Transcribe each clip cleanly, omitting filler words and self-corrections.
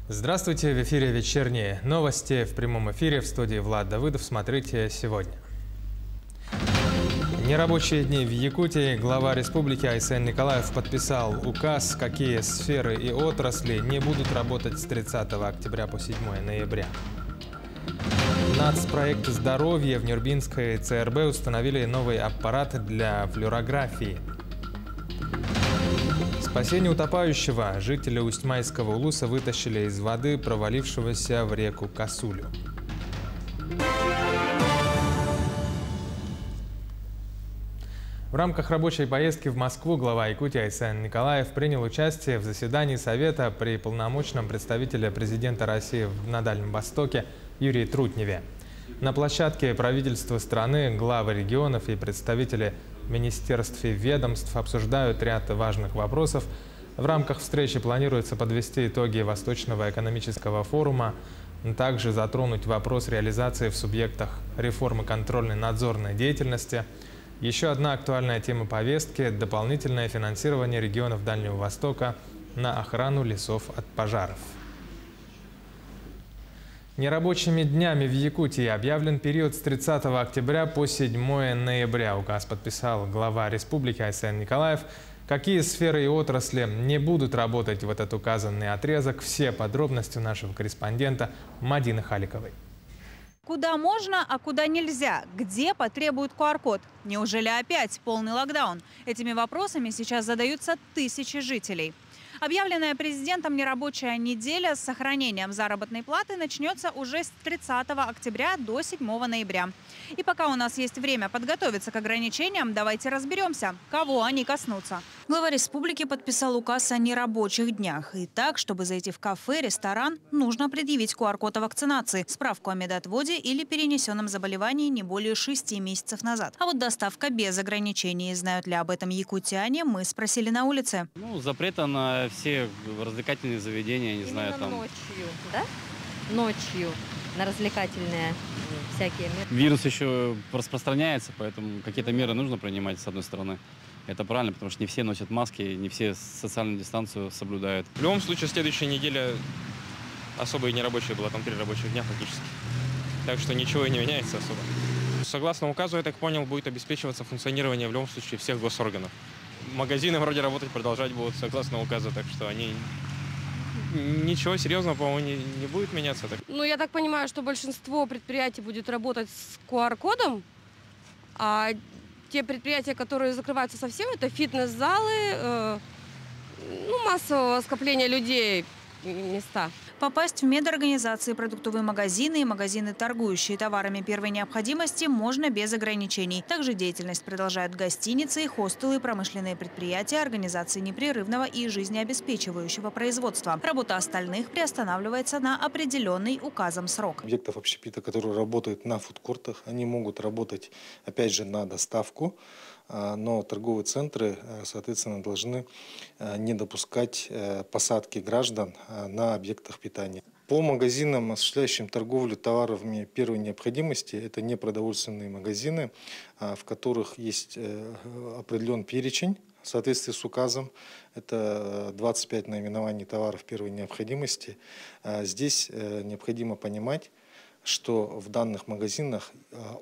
Здравствуйте, в эфире вечерние новости в прямом эфире в студии Влад Давыдов. Смотрите сегодня. Нерабочие дни в Якутии. Глава республики Айсен Николаев подписал указ, какие сферы и отрасли не будут работать с 30 октября по 7 ноября. Нацпроект «Здоровье» в Нюрбинской ЦРБ установили новый аппарат для флюорографии. Спасение утопающего. Жители Усть-Майского улуса вытащили из воды провалившегося в реку Косулю. В рамках рабочей поездки в Москву глава Якутии Айсен Николаев принял участие в заседании Совета при полномочном представителе президента России на Дальнем Востоке Юрии Трутневе. На площадке правительства страны главы регионов и представители министерств и ведомств обсуждают ряд важных вопросов. В рамках встречи планируется подвести итоги Восточного экономического форума, также затронуть вопрос реализации в субъектах реформы контрольной надзорной деятельности. Еще одна актуальная тема повестки – дополнительное финансирование регионов Дальнего Востока на охрану лесов от пожаров. Нерабочими днями в Якутии объявлен период с 30 октября по 7 ноября. Указ подписал глава республики Айсен Николаев. Какие сферы и отрасли не будут работать в этот указанный отрезок? Все подробности у нашего корреспондента Мадины Халиковой. Куда можно, а куда нельзя? Где потребуют QR-код? Неужели опять полный локдаун? Этими вопросами сейчас задаются тысячи жителей. Объявленная президентом нерабочая неделя с сохранением заработной платы начнется уже с 30 октября до 7 ноября. И пока у нас есть время подготовиться к ограничениям, давайте разберемся, кого они коснутся. Глава республики подписал указ о нерабочих днях. И так, чтобы зайти в кафе, ресторан, нужно предъявить QR-код о вакцинации, справку о медотводе или перенесенном заболевании не более 6 месяцев назад. А вот доставка без ограничений. Знают ли об этом якутяне, мы спросили на улице. Запрета на все развлекательные заведения, не знаю, там. Ночью, да? Ночью на развлекательные всякие меры. Вирус еще распространяется, поэтому какие-то меры нужно принимать, с одной стороны. Это правильно, потому что не все носят маски, не все социальную дистанцию соблюдают. В любом случае, следующая неделя особо и не рабочая была, там 3 рабочих дня фактически. Так что ничего и не меняется особо. Согласно указу, я так понял, будет обеспечиваться функционирование в любом случае всех госорганов. Магазины вроде работать продолжать будут согласно указу, так что они... Ничего серьезного, по-моему, не будет меняться. Я так понимаю, что большинство предприятий будет работать с QR-кодом, а те предприятия, которые закрываются совсем, это фитнес-залы, массового скопления людей места. Попасть в медорганизации, продуктовые магазины и магазины, торгующие товарами первой необходимости, можно без ограничений. Также деятельность продолжают гостиницы, хостелы, промышленные предприятия, организации непрерывного и жизнеобеспечивающего производства. Работа остальных приостанавливается на определенный указом срок. Объектов общепита, которые работают на фудкортах, они могут работать, опять же, на доставку. Но торговые центры, соответственно, должны не допускать посадки граждан на объектах питания. По магазинам, осуществляющим торговлю товарами первой необходимости, это непродовольственные магазины, в которых есть определенный перечень в соответствии с указом. Это 25 наименований товаров первой необходимости. Здесь необходимо понимать, что в данных магазинах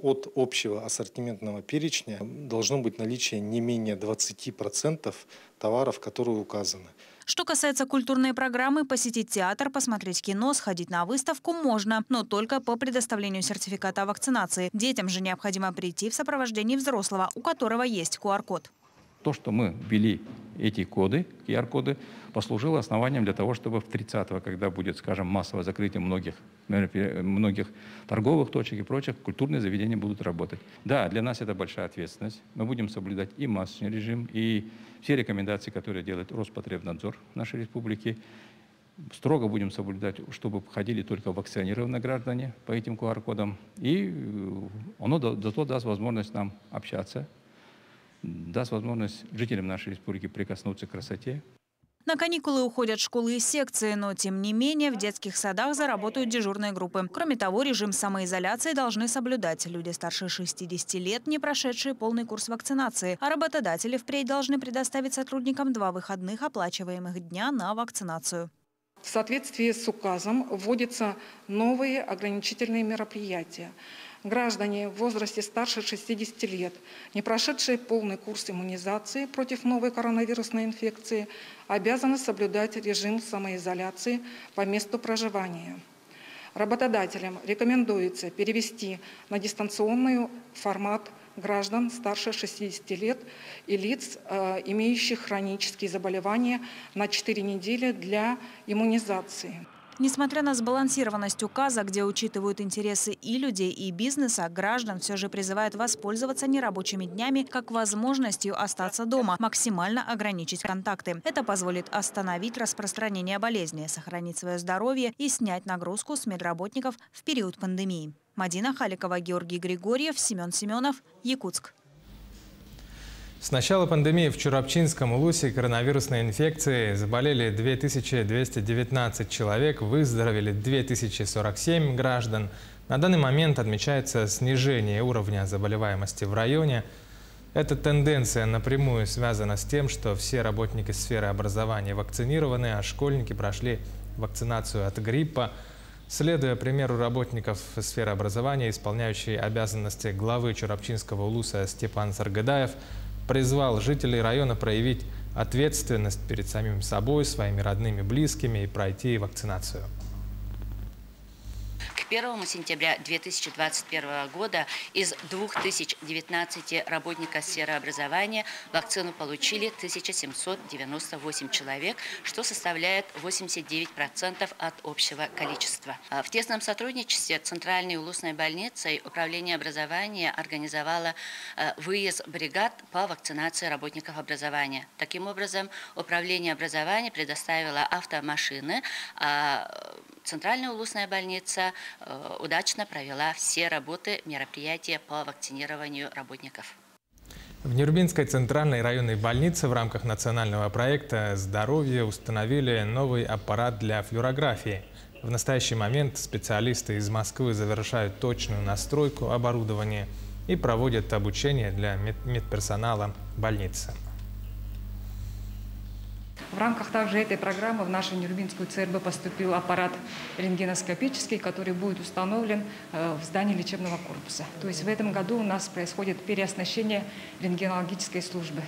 от общего ассортиментного перечня должно быть наличие не менее 20% товаров, которые указаны. Что касается культурной программы, посетить театр, посмотреть кино, сходить на выставку можно, но только по предоставлению сертификата о вакцинации. Детям же необходимо прийти в сопровождении взрослого, у которого есть QR-код. То, что мы ввели эти коды, QR-коды, послужило основанием для того, чтобы в 30-го, когда будет, скажем, массовое закрытие многих торговых точек и прочих, культурные заведения будут работать. Да, для нас это большая ответственность. Мы будем соблюдать и масочный режим, и все рекомендации, которые делает Роспотребнадзор нашей республики. Строго будем соблюдать, чтобы ходили только вакцинированные граждане по этим QR-кодам. И оно зато даст возможность нам общаться, даст возможность жителям нашей республики прикоснуться к красоте. На каникулы уходят школы и секции, но тем не менее в детских садах заработают дежурные группы. Кроме того, режим самоизоляции должны соблюдать люди старше 60 лет, не прошедшие полный курс вакцинации. А работодатели впредь должны предоставить сотрудникам 2 выходных оплачиваемых дня на вакцинацию. В соответствии с указом вводятся новые ограничительные мероприятия. Граждане в возрасте старше 60 лет, не прошедшие полный курс иммунизации против новой коронавирусной инфекции, обязаны соблюдать режим самоизоляции по месту проживания. Работодателям рекомендуется перевести на дистанционный формат граждан старше 60 лет и лиц, имеющих хронические заболевания, на 4 недели для иммунизации. Несмотря на сбалансированность указа, где учитывают интересы и людей, и бизнеса, граждан все же призывают воспользоваться нерабочими днями как возможностью остаться дома, максимально ограничить контакты. Это позволит остановить распространение болезни, сохранить свое здоровье и снять нагрузку с медработников в период пандемии. Мадина Халикова, Георгий Григорьев, Семен Семенов, Якутск. С начала пандемии в Чурапчинском улусе коронавирусной инфекцией заболели 2219 человек, выздоровели 2047 граждан. На данный момент отмечается снижение уровня заболеваемости в районе. Эта тенденция напрямую связана с тем, что все работники сферы образования вакцинированы, а школьники прошли вакцинацию от гриппа. Следуя примеру работников сферы образования, исполняющий обязанности главы Чурапчинского улуса Степан Саргадаев призвал жителей района проявить ответственность перед самим собой, своими родными, близкими и пройти вакцинацию. К 1 сентября 2021 года из 2019 работников сферы образования вакцину получили 1798 человек, что составляет 89% от общего количества. В тесном сотрудничестве Центральной улусной больницей Управление образования организовало выезд бригад по вакцинации работников образования. Таким образом, Управление образования предоставило автомашины, а Центральная улусная больница удачно провела все работы, мероприятия по вакцинированию работников. В Нюрбинской центральной районной больнице в рамках национального проекта «Здоровье» установили новый аппарат для флюорографии. В настоящий момент специалисты из Москвы завершают точную настройку оборудования и проводят обучение для медперсонала больницы. В рамках также этой программы в нашу Нюрбинскую ЦРБ поступил аппарат рентгеноскопический, который будет установлен в здании лечебного корпуса. То есть в этом году у нас происходит переоснащение рентгенологической службы.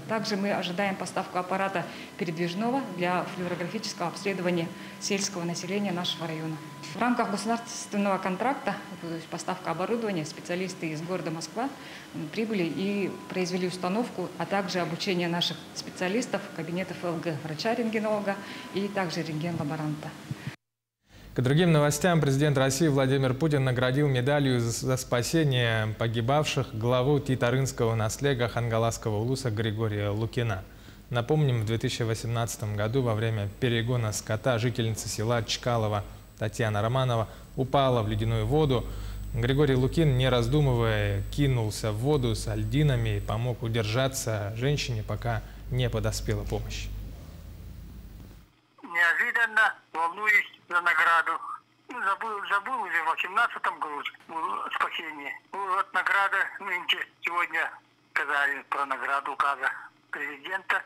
Также мы ожидаем поставку аппарата передвижного для флюорографического обследования сельского населения нашего района. В рамках государственного контракта, то есть поставка оборудования, специалисты из города Москва прибыли и произвели установку, а также обучение наших специалистов, кабинетов ЛГ, врача-рентгенолога и также рентген-лаборанта. К другим новостям президент России Владимир Путин наградил медалью за спасение погибавших главу Титарынского наследия Хангаласского улуса Григория Лукина. Напомним, в 2018 году во время перегона скота жительница села Чкалова Татьяна Романова упала в ледяную воду. Григорий Лукин, не раздумывая, кинулся в воду с льдинами и помог удержаться женщине, пока не подоспела помощь. Неожиданно волнуюсь за награду. Забыл уже в 18-м году спасение. Вот награда нынче. Сегодня сказали про награду указа президента.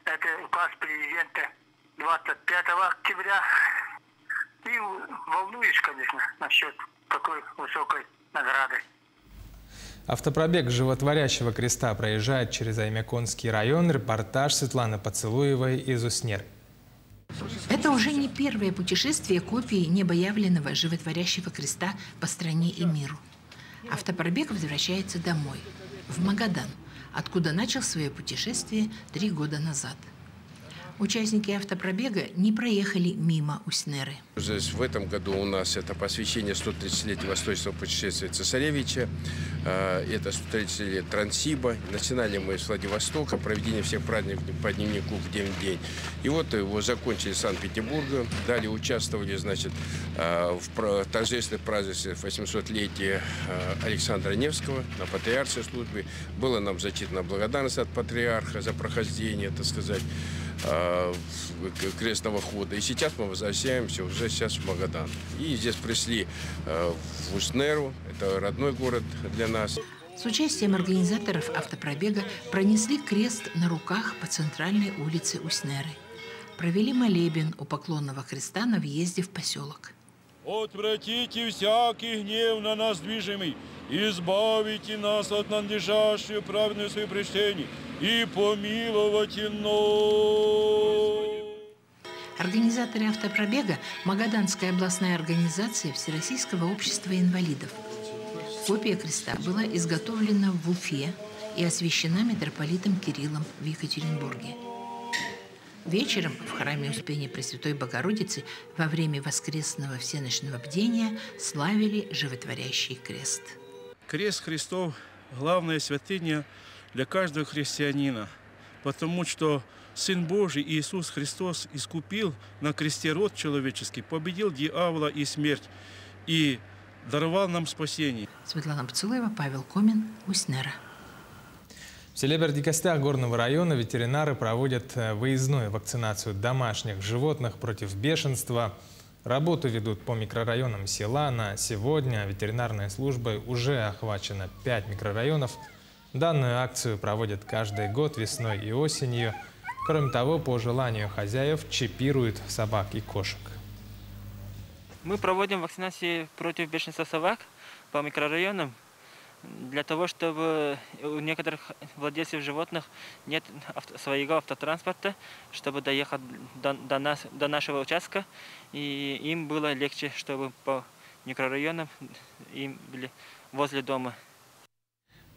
Это указ президента 25 октября. И волнуюсь, конечно, насчет такой высокой награды. Автопробег животворящего креста проезжает через Аймяконский район. Репортаж Светланы Поцелуевой из Уснеры. Это уже не первое путешествие копии небоявленного животворящего креста по стране и миру. Автопробег возвращается домой, в Магадан, откуда начал свое путешествие 3 года назад. Участники автопробега не проехали мимо Уснеры. В этом году у нас это посвящение 130-летию восточного путешествия цесаревича, это 130-летие Транссиба, начинали мы с Владивостока, проведение всех праздников по дневнику в день. И вот его закончили Санкт-Петербурга, далее участвовали, значит, в торжественных празднествах 800-летия Александра Невского на патриаршей службе. Было нам зачитана благодарность от патриарха за прохождение, так сказать, крестного хода. И сейчас мы возвращаемся уже сейчас в Магадан. И здесь пришли в Уснеру, это родной город для нас. С участием организаторов автопробега пронесли крест на руках по центральной улице Уснеры. провели молебен у Поклонного Христа на въезде в поселок. «Отвратите всякий гнев на нас движимый, избавите нас от надлежащего праведного своих причтений и помиловайте нас». Организаторы автопробега – Магаданская областная организация Всероссийского общества инвалидов. Копия креста была изготовлена в Уфе и освящена митрополитом Кириллом в Екатеринбурге. Вечером в храме Успения Пресвятой Богородицы во время воскресного всеночного бдения славили животворящий крест. Крест Христов – главная святыня для каждого христианина, потому что Сын Божий Иисус Христос искупил на кресте род человеческий, победил дьявола и смерть и даровал нам спасение. Светлана Пцулаева, Павел Комин, Уснера. В селе Бердикостях Горного района ветеринары проводят выездную вакцинацию домашних животных против бешенства. Работу ведут по микрорайонам села. На сегодня ветеринарной службой уже охвачено 5 микрорайонов. Данную акцию проводят каждый год весной и осенью. Кроме того, по желанию хозяев чипируют собак и кошек. Мы проводим вакцинацию против бешенства собак по микрорайонам для того, чтобы у некоторых владельцев животных нет своего автотранспорта, чтобы доехать до нашего участка, и им было легче, чтобы по микрорайонам им были возле дома.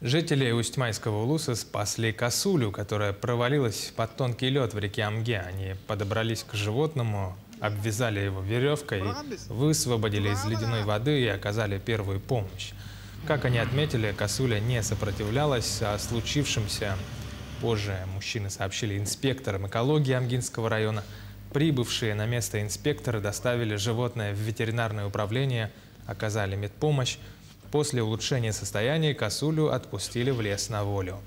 Жители Усть-Майского улуса спасли косулю, которая провалилась под тонкий лед в реке Амге. Они подобрались к животному, обвязали его веревкой, высвободили из ледяной воды и оказали первую помощь. Как они отметили, косуля не сопротивлялась, а случившемся позже мужчины сообщили инспекторам экологии Амгинского района. Прибывшие на место инспекторы доставили животное в ветеринарное управление, оказали медпомощь. После улучшения состояния косулю отпустили в лес на волю.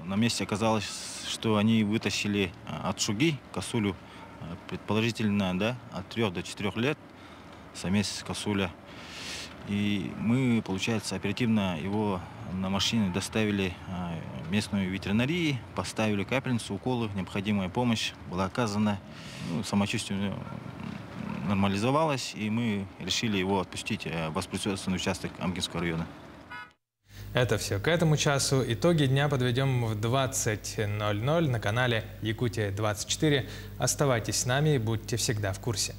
На месте оказалось, что они вытащили от шуги косулю, предположительно, от 3 до 4 лет, самец косуля. И мы, получается, оперативно его на машине доставили в местную ветеринарию, поставили капельницу, уколы, необходимая помощь была оказана. Самочувствие нормализовалось, и мы решили его отпустить в воспроизводственный участок Амгинского района. Это все к этому часу. Итоги дня подведем в 20:00 на канале Якутия-24. Оставайтесь с нами и будьте всегда в курсе.